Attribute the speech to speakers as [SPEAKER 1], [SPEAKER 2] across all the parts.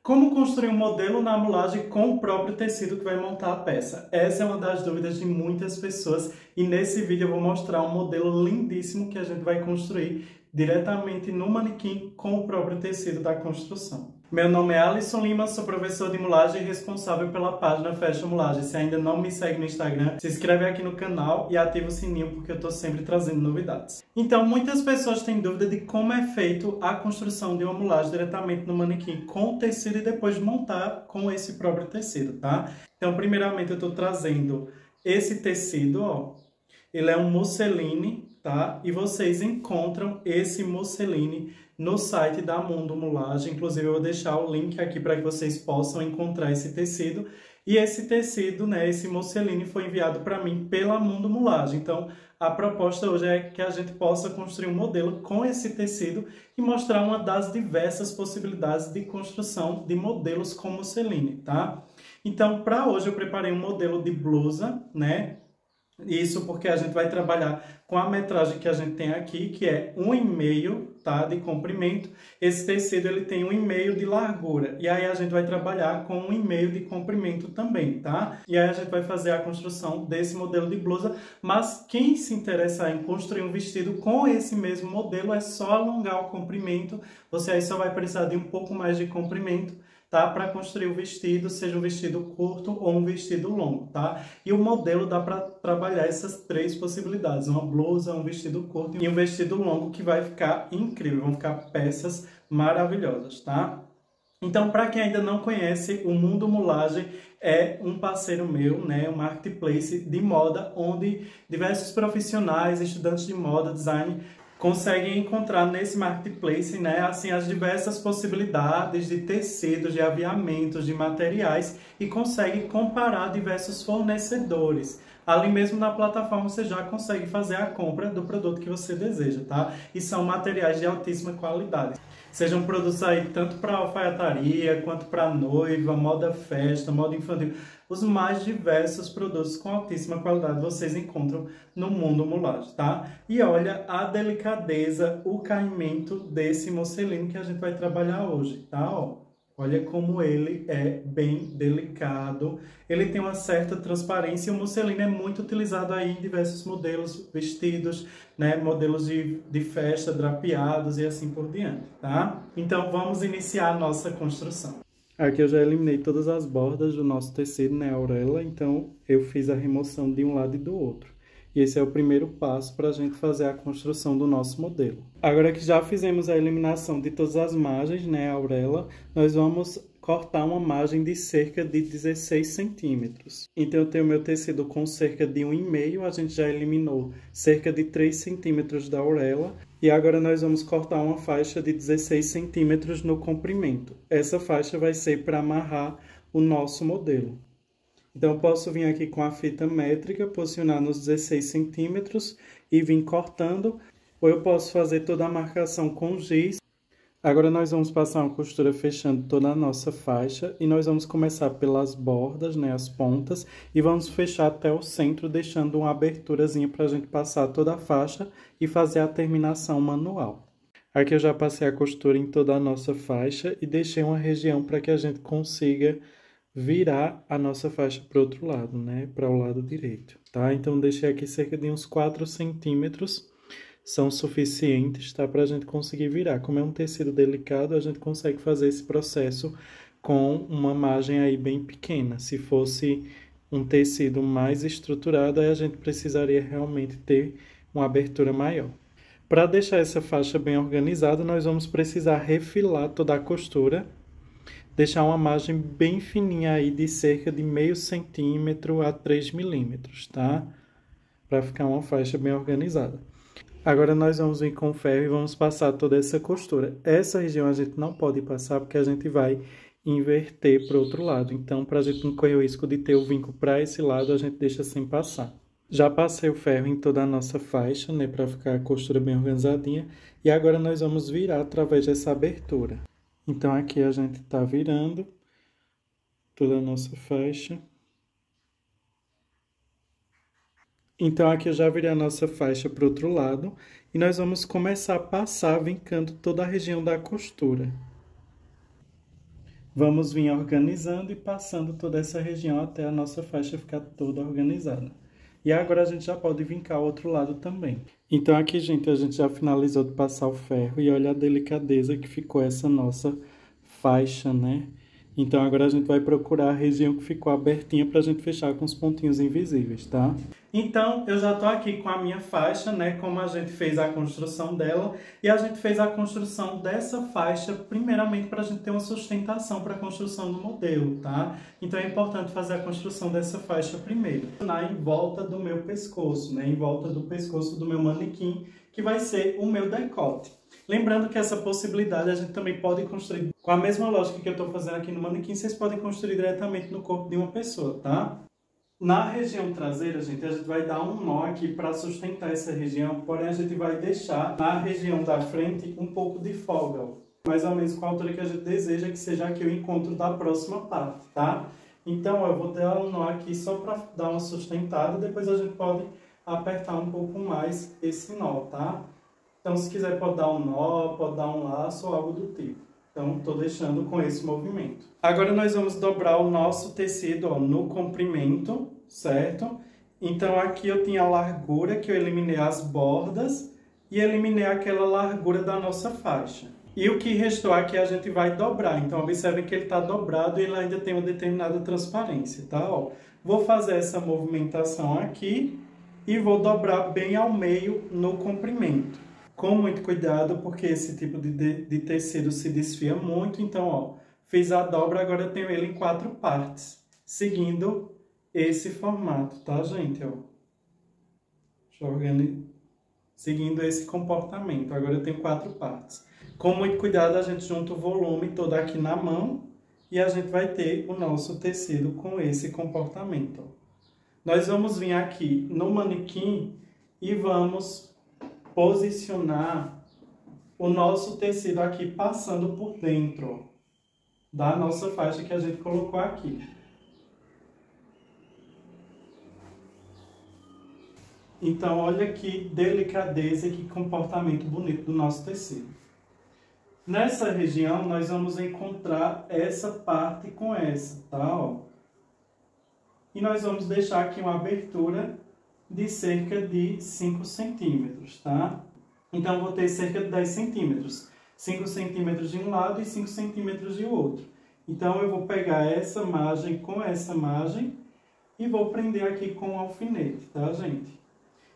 [SPEAKER 1] Como construir um modelo na mulagem com o próprio tecido que vai montar a peça? Essa é uma das dúvidas de muitas pessoas e nesse vídeo eu vou mostrar um modelo lindíssimo que a gente vai construir diretamente no manequim com o próprio tecido da construção. Meu nome é Alisson Lima, sou professor de mulagem e responsável pela página Fashion Mulagem. Se ainda não me segue no Instagram, se inscreve aqui no canal e ativa o sininho porque eu estou sempre trazendo novidades. Então, muitas pessoas têm dúvida de como é feito a construção de uma mulagem diretamente no manequim com o tecido e depois montar com esse próprio tecido, tá? Então, primeiramente eu estou trazendo esse tecido, ó. Ele é um musseline, tá? E vocês encontram esse musseline no site da Mundo Mulagem. Inclusive, eu vou deixar o link aqui para que vocês possam encontrar esse tecido. E esse tecido, né, esse musseline foi enviado para mim pela Mundo Mulagem. Então, a proposta hoje é que a gente possa construir um modelo com esse tecido e mostrar uma das diversas possibilidades de construção de modelos com musseline, tá? Então, para hoje eu preparei um modelo de blusa, né? Isso porque a gente vai trabalhar com a metragem que a gente tem aqui, que é 1,5, tá, de comprimento. Esse tecido ele tem 1,5 de largura. E aí a gente vai trabalhar com 1,5 de comprimento também, tá? E aí a gente vai fazer a construção desse modelo de blusa. Mas quem se interessar em construir um vestido com esse mesmo modelo, é só alongar o comprimento. Você aí só vai precisar de um pouco mais de comprimento, tá? Para construir o vestido, seja um vestido curto ou um vestido longo, tá? E o modelo dá para trabalhar essas três possibilidades, uma blusa, um vestido curto e um vestido longo, que vai ficar incrível, vão ficar peças maravilhosas, tá? Então, para quem ainda não conhece, o Mundo Mulagem é um parceiro meu, né, um marketplace de moda, onde diversos profissionais, estudantes de moda, design, conseguem encontrar nesse marketplace, né, assim, as diversas possibilidades de tecidos, de aviamentos, de materiais e conseguem comparar diversos fornecedores. Ali mesmo na plataforma você já consegue fazer a compra do produto que você deseja, tá? E são materiais de altíssima qualidade. Sejam produtos aí tanto para alfaiataria, quanto para noiva, moda festa, moda infantil. Os mais diversos produtos com altíssima qualidade vocês encontram no Mundo Mulagem, tá? E olha a delicadeza, o caimento desse musseline que a gente vai trabalhar hoje, tá? Ó, olha como ele é bem delicado. Ele tem uma certa transparência e o musseline é muito utilizado aí em diversos modelos, vestidos, né? Modelos de festa, drapeados e assim por diante, tá? Então vamos iniciar a nossa construção. Aqui eu já eliminei todas as bordas do nosso tecido, né, Aurela, então eu fiz a remoção de um lado e do outro. E esse é o primeiro passo para a gente fazer a construção do nosso modelo. Agora que já fizemos a eliminação de todas as margens, né, Aurela, nós vamos cortar uma margem de cerca de 16 centímetros. Então eu tenho meu tecido com cerca de 1,5, a gente já eliminou cerca de 3 centímetros da Aurela. E agora nós vamos cortar uma faixa de 16 centímetros no comprimento. Essa faixa vai ser para amarrar o nosso modelo. Então, eu posso vir aqui com a fita métrica, posicionar nos 16 centímetros e vir cortando. Ou eu posso fazer toda a marcação com giz. Agora, nós vamos passar uma costura fechando toda a nossa faixa. E nós vamos começar pelas bordas, né, as pontas. E vamos fechar até o centro, deixando uma aberturazinha para a gente passar toda a faixa e fazer a terminação manual. Aqui eu já passei a costura em toda a nossa faixa e deixei uma região para que a gente consiga virar a nossa faixa para o outro lado, né? Para o lado direito, tá? Então, deixei aqui cerca de uns 4 centímetros, são suficientes, tá? Para a gente conseguir virar. Como é um tecido delicado, a gente consegue fazer esse processo com uma margem aí bem pequena. Se fosse um tecido mais estruturado, aí a gente precisaria realmente ter uma abertura maior. Para deixar essa faixa bem organizada, nós vamos precisar refilar toda a costura, deixar uma margem bem fininha aí de cerca de meio centímetro a 3 milímetros, tá? Para ficar uma faixa bem organizada. Agora nós vamos vir com o ferro e vamos passar toda essa costura. Essa região a gente não pode passar porque a gente vai inverter para o outro lado. Então, para a gente não correr o risco de ter o vinco para esse lado, a gente deixa sem passar. Já passei o ferro em toda a nossa faixa, né? Para ficar a costura bem organizadinha. E agora nós vamos virar através dessa abertura. Então, aqui a gente está virando toda a nossa faixa. Então, aqui eu já virei a nossa faixa para o outro lado. E nós vamos começar a passar vincando toda a região da costura. Vamos vir organizando e passando toda essa região até a nossa faixa ficar toda organizada. E agora a gente já pode vincar o outro lado também. Então aqui, gente, a gente já finalizou de passar o ferro e olha a delicadeza que ficou essa nossa faixa, né? Então agora a gente vai procurar a região que ficou abertinha para a gente fechar com os pontinhos invisíveis, tá? Então eu já tô aqui com a minha faixa, né? Como a gente fez a construção dela. E a gente fez a construção dessa faixa primeiramente para a gente ter uma sustentação para a construção do modelo, tá? Então é importante fazer a construção dessa faixa primeiro. Em volta do meu pescoço, né? Em volta do pescoço do meu manequim, que vai ser o meu decote. Lembrando que essa possibilidade a gente também pode construir com a mesma lógica que eu estou fazendo aqui no manequim, vocês podem construir diretamente no corpo de uma pessoa, tá? Na região traseira, gente, a gente vai dar um nó aqui para sustentar essa região, porém a gente vai deixar na região da frente um pouco de folga, ó, mais ou menos com a altura que a gente deseja que seja aqui o encontro da próxima parte, tá? Então, ó, eu vou dar um nó aqui só para dar uma sustentada, depois a gente pode apertar um pouco mais esse nó, tá? Então, se quiser, pode dar um nó, pode dar um laço ou algo do tipo. Então, estou deixando com esse movimento. Agora, nós vamos dobrar o nosso tecido, ó, no comprimento, certo? Então, aqui eu tinha a largura, que eu eliminei as bordas e eliminei aquela largura da nossa faixa. E o que restou aqui a gente vai dobrar. Então, observem que ele está dobrado e ele ainda tem uma determinada transparência, tá? Ó, vou fazer essa movimentação aqui e vou dobrar bem ao meio no comprimento. Com muito cuidado, porque esse tipo de tecido se desfia muito. Então, ó, fiz a dobra, agora eu tenho ele em 4 partes, seguindo esse formato, tá, gente? Ó, deixa eu organizar. Seguindo esse comportamento. Agora eu tenho 4 partes. Com muito cuidado, a gente junta o volume todo aqui na mão e a gente vai ter o nosso tecido com esse comportamento. Ó. Nós vamos vir aqui no manequim e vamos posicionar o nosso tecido aqui passando por dentro da nossa faixa que a gente colocou aqui. Então, olha que delicadeza e que comportamento bonito do nosso tecido. Nessa região, nós vamos encontrar essa parte com essa, tá? Ó. E nós vamos deixar aqui uma abertura de cerca de 5 centímetros, tá? Então, vou ter cerca de 10 centímetros. 5 centímetros de um lado e 5 centímetros de outro. Então, eu vou pegar essa margem com essa margem e vou prender aqui com um alfinete, tá, gente?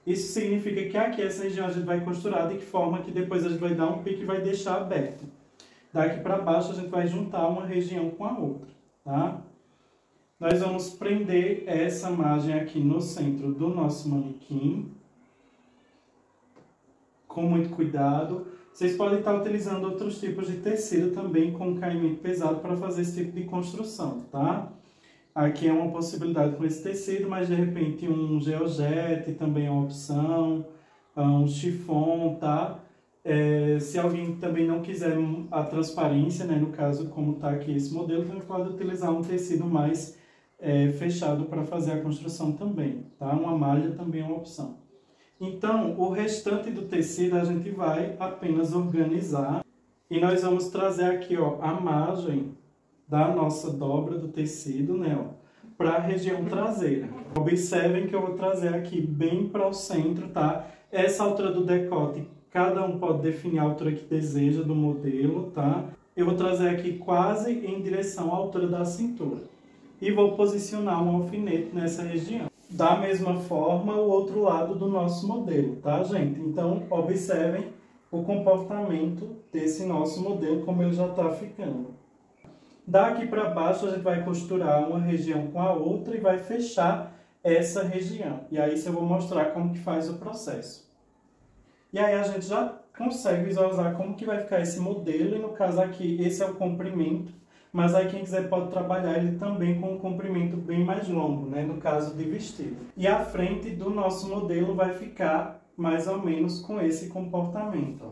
[SPEAKER 1] Isso significa que aqui essa região a gente vai costurar de que forma que depois a gente vai dar um pique e vai deixar aberto. Daqui para baixo a gente vai juntar uma região com a outra, tá? Nós vamos prender essa margem aqui no centro do nosso manequim. Com muito cuidado. Vocês podem estar utilizando outros tipos de tecido também com caimento pesado para fazer esse tipo de construção, tá? Aqui é uma possibilidade com esse tecido, mas de repente um georgette também é uma opção, um chiffon, tá? Se alguém também não quiser a transparência, né, no caso como está aqui esse modelo, então pode utilizar um tecido mais fechado para fazer a construção também, tá? Uma malha também é uma opção. Então, o restante do tecido a gente vai apenas organizar e nós vamos trazer aqui, ó, a margem da nossa dobra do tecido, né, ó, para a região traseira. Observem que eu vou trazer aqui bem para o centro, tá? Essa altura do decote, cada um pode definir a altura que deseja do modelo, tá? Eu vou trazer aqui quase em direção à altura da cintura. E vou posicionar um alfinete nessa região. Da mesma forma, o outro lado do nosso modelo, tá, gente? Então, observem o comportamento desse nosso modelo, como ele já está ficando. Daqui para baixo, a gente vai costurar uma região com a outra e vai fechar essa região. E aí, eu vou mostrar como que faz o processo. E aí, a gente já consegue visualizar como que vai ficar esse modelo. E no caso aqui, esse é o comprimento. Mas aí quem quiser pode trabalhar ele também com um comprimento bem mais longo, né? No caso de vestido. E a frente do nosso modelo vai ficar mais ou menos com esse comportamento, ó.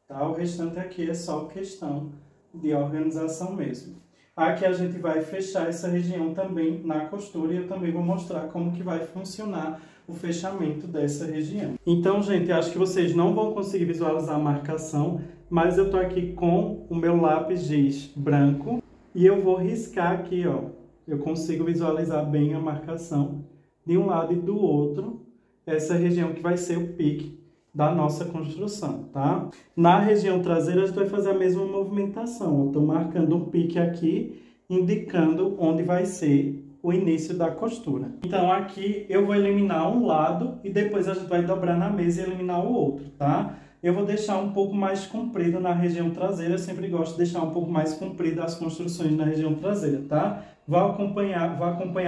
[SPEAKER 1] Tá? O restante aqui é só questão de organização mesmo. Aqui a gente vai fechar essa região também na costura e eu também vou mostrar como que vai funcionar o fechamento dessa região. Então, gente, acho que vocês não vão conseguir visualizar a marcação, mas eu tô aqui com o meu lápis giz branco E eu vou riscar aqui, ó. Eu consigo visualizar bem a marcação de um lado e do outro, essa região que vai ser o pique da nossa construção, tá? Na região traseira, a gente vai fazer a mesma movimentação. Eu estou marcando um pique aqui, indicando onde vai ser o início da costura. Então, aqui eu vou eliminar um lado e depois a gente vai dobrar na mesa e eliminar o outro, tá? Eu vou deixar um pouco mais comprido na região traseira. Eu sempre gosto de deixar um pouco mais comprido as construções na região traseira, tá? Vou acompanhar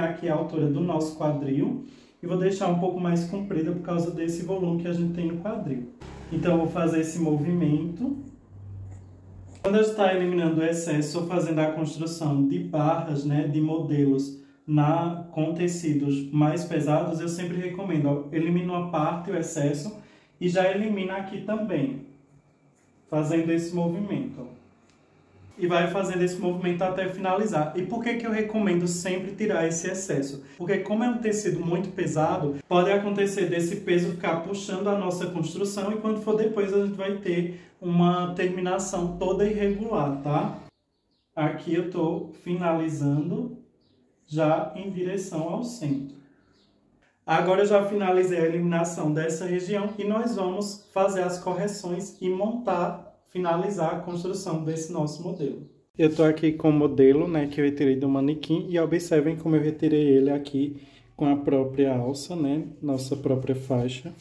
[SPEAKER 1] aqui a altura do nosso quadril e vou deixar um pouco mais comprida por causa desse volume que a gente tem no quadril. Então, eu vou fazer esse movimento. Quando a gente está eliminando o excesso ou fazendo a construção de barras, né, de modelos com tecidos mais pesados, eu sempre recomendo, ó, elimina uma parte, o excesso, e já elimina aqui também, fazendo esse movimento, ó. E vai fazendo esse movimento até finalizar. E por que que eu recomendo sempre tirar esse excesso? Porque como é um tecido muito pesado, pode acontecer desse peso ficar puxando a nossa construção e quando for depois a gente vai ter uma terminação toda irregular, tá? Aqui eu estou finalizando já em direção ao centro. Agora eu já finalizei a eliminação dessa região e nós vamos fazer as correções e finalizar a construção desse nosso modelo. Eu estou aqui com o modelo, né, que eu retirei do manequim e observem como eu retirei ele aqui com a própria alça, né, nossa própria faixa.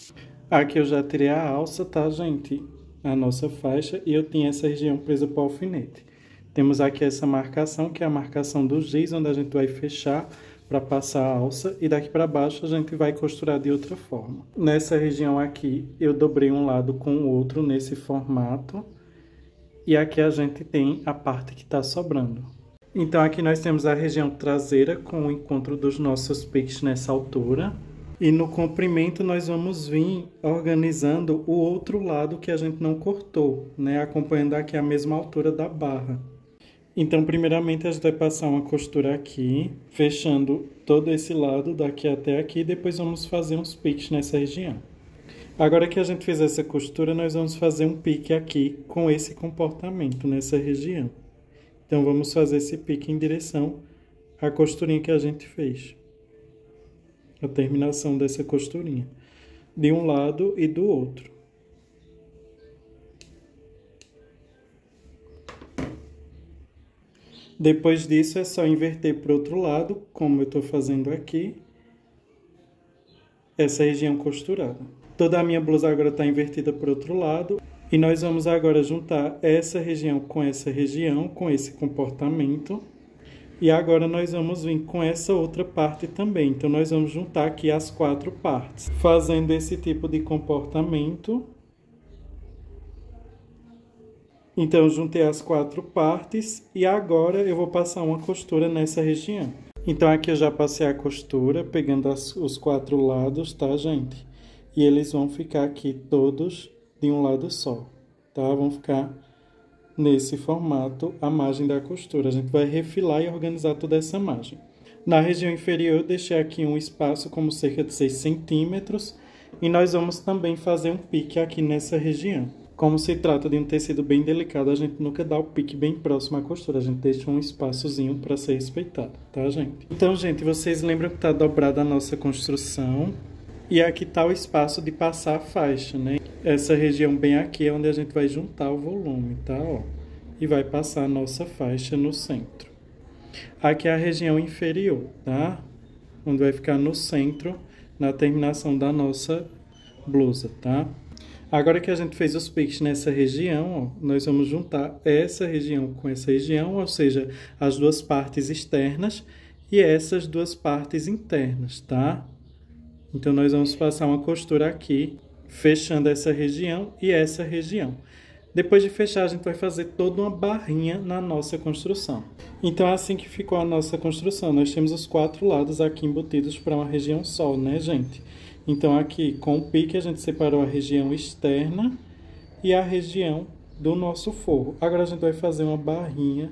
[SPEAKER 1] Aqui eu já tirei a alça, tá, gente? A nossa faixa e eu tinha essa região presa para o alfinete. Temos aqui essa marcação, que é a marcação do giz, onde a gente vai fechar para passar a alça. E daqui para baixo a gente vai costurar de outra forma. Nessa região aqui, eu dobrei um lado com o outro nesse formato. E aqui a gente tem a parte que está sobrando. Então aqui nós temos a região traseira com o encontro dos nossos piques nessa altura. E no comprimento nós vamos vir organizando o outro lado que a gente não cortou, né? Acompanhando aqui a mesma altura da barra. Então, primeiramente, a gente vai passar uma costura aqui, fechando todo esse lado daqui até aqui, depois vamos fazer uns piques nessa região. Agora que a gente fez essa costura, nós vamos fazer um pique aqui com esse comportamento nessa região. Então, vamos fazer esse pique em direção à costurinha que a gente fez. A terminação dessa costurinha, de um lado e do outro. Depois disso, é só inverter para o outro lado, como eu estou fazendo aqui, essa região costurada. Toda a minha blusa agora está invertida para o outro lado. E nós vamos agora juntar essa região, com esse comportamento. E agora nós vamos vir com essa outra parte também. Então, nós vamos juntar aqui as 4 partes, fazendo esse tipo de comportamento. Então, eu juntei as 4 partes e agora eu vou passar uma costura nessa região. Então, aqui eu já passei a costura, pegando os 4 lados, tá, gente? E eles vão ficar aqui todos de um lado só, tá? Vão ficar nesse formato a margem da costura. A gente vai refilar e organizar toda essa margem. Na região inferior, eu deixei aqui um espaço como cerca de 6 centímetros. E nós vamos também fazer um pique aqui nessa região. Como se trata de um tecido bem delicado, a gente nunca dá o pique bem próximo à costura. A gente deixa um espaçozinho para ser respeitado, tá, gente? Então, gente, vocês lembram que está dobrada a nossa construção. E aqui está o espaço de passar a faixa, né? Essa região bem aqui é onde a gente vai juntar o volume, tá? Ó, e vai passar a nossa faixa no centro. Aqui é a região inferior, tá? Onde vai ficar no centro, na terminação da nossa blusa, tá? Agora que a gente fez os piques nessa região, ó, nós vamos juntar essa região com essa região, ou seja, as duas partes externas e essas duas partes internas, tá? Então, nós vamos passar uma costura aqui, fechando essa região e essa região. Depois de fechar, a gente vai fazer toda uma barrinha na nossa construção. Então, é assim que ficou a nossa construção. Nós temos os 4 lados aqui embutidos para uma região só, né, gente? Então, aqui, com o pique, a gente separou a região externa e a região do nosso forro. Agora, a gente vai fazer uma barrinha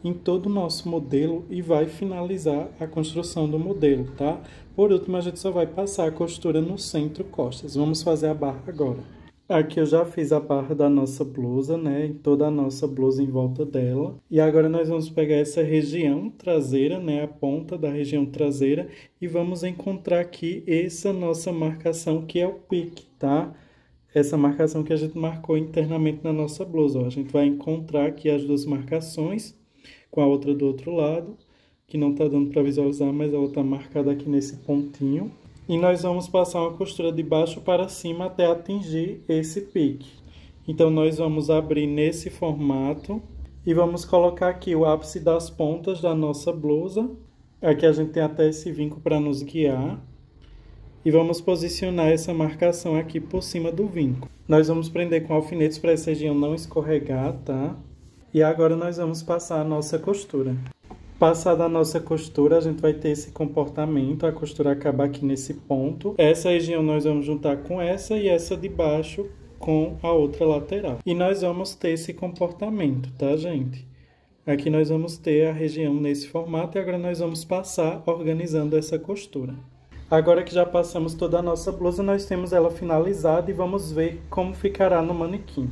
[SPEAKER 1] em todo o nosso modelo e vai finalizar a construção do modelo, tá? Por último, a gente só vai passar a costura no centro costas. Vamos fazer a barra agora. Aqui eu já fiz a barra da nossa blusa, né? Toda a nossa blusa em volta dela. E agora nós vamos pegar essa região traseira, né? A ponta da região traseira. E vamos encontrar aqui essa nossa marcação, que é o pique, tá? Essa marcação que a gente marcou internamente na nossa blusa, ó. A gente vai encontrar aqui as duas marcações, com a outra do outro lado, que não tá dando para visualizar, mas ela tá marcada aqui nesse pontinho. E nós vamos passar uma costura de baixo para cima até atingir esse pique. Então, nós vamos abrir nesse formato e vamos colocar aqui o ápice das pontas da nossa blusa. Aqui a gente tem até esse vinco para nos guiar. E vamos posicionar essa marcação aqui por cima do vinco. Nós vamos prender com alfinetes para essa região não escorregar, tá? E agora nós vamos passar a nossa costura. Passada a nossa costura, a gente vai ter esse comportamento, a costura acaba aqui nesse ponto. Essa região nós vamos juntar com essa e essa de baixo com a outra lateral. E nós vamos ter esse comportamento, tá, gente? Aqui nós vamos ter a região nesse formato e agora nós vamos passar organizando essa costura. Agora que já passamos toda a nossa blusa, nós temos ela finalizada e vamos ver como ficará no manequim.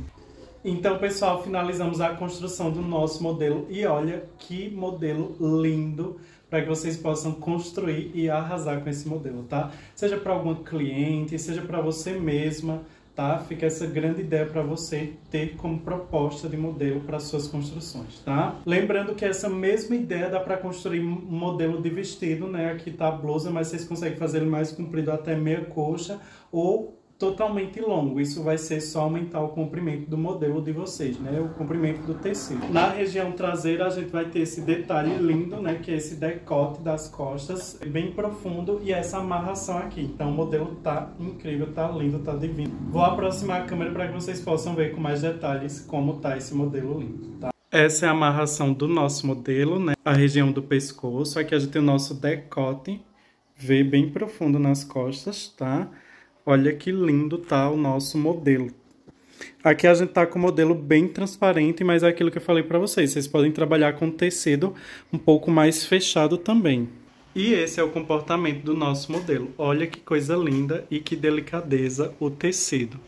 [SPEAKER 1] Então, pessoal, finalizamos a construção do nosso modelo e olha que modelo lindo para que vocês possam construir e arrasar com esse modelo, tá? Seja para algum cliente, seja para você mesma, tá? Fica essa grande ideia para você ter como proposta de modelo para suas construções, tá? Lembrando que essa mesma ideia dá para construir um modelo de vestido, né? Aqui tá a blusa, mas vocês conseguem fazer ele mais comprido até meia coxa ou totalmente longo. Isso vai ser só aumentar o comprimento do modelo de vocês, né? O comprimento do tecido. Na região traseira a gente vai ter esse detalhe lindo, né? Que é esse decote das costas, bem profundo, e essa amarração aqui. Então o modelo tá incrível, tá lindo, tá divino. Vou aproximar a câmera para que vocês possam ver com mais detalhes como tá esse modelo lindo, tá? Essa é a amarração do nosso modelo, né? A região do pescoço. Aqui a gente tem o nosso decote, vê bem profundo nas costas, tá? Olha que lindo tá o nosso modelo. Aqui a gente tá com o modelo bem transparente, mas é aquilo que eu falei para vocês. Vocês podem trabalhar com tecido um pouco mais fechado também. E esse é o comportamento do nosso modelo. Olha que coisa linda e que delicadeza o tecido.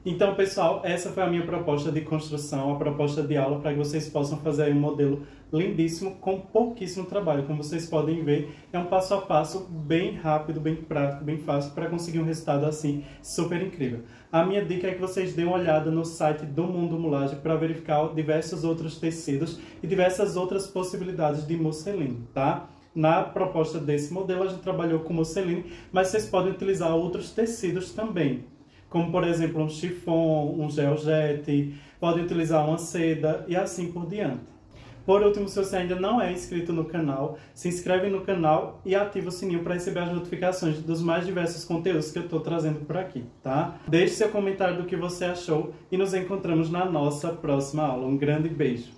[SPEAKER 1] Então, pessoal, essa foi a minha proposta de construção, a proposta de aula para que vocês possam fazer aí um modelo lindíssimo com pouquíssimo trabalho. Como vocês podem ver, é um passo a passo bem rápido, bem prático, bem fácil para conseguir um resultado assim super incrível. A minha dica é que vocês deem uma olhada no site do Mundo Mulagem para verificar diversos outros tecidos e diversas outras possibilidades de musselino, tá? Na proposta desse modelo, a gente trabalhou com musselino, mas vocês podem utilizar outros tecidos também, como por exemplo um chiffon, um georgette, podem utilizar uma seda e assim por diante. Por último, se você ainda não é inscrito no canal, se inscreve no canal e ativa o sininho para receber as notificações dos mais diversos conteúdos que eu estou trazendo por aqui, tá? Deixe seu comentário do que você achou e nos encontramos na nossa próxima aula. Um grande beijo!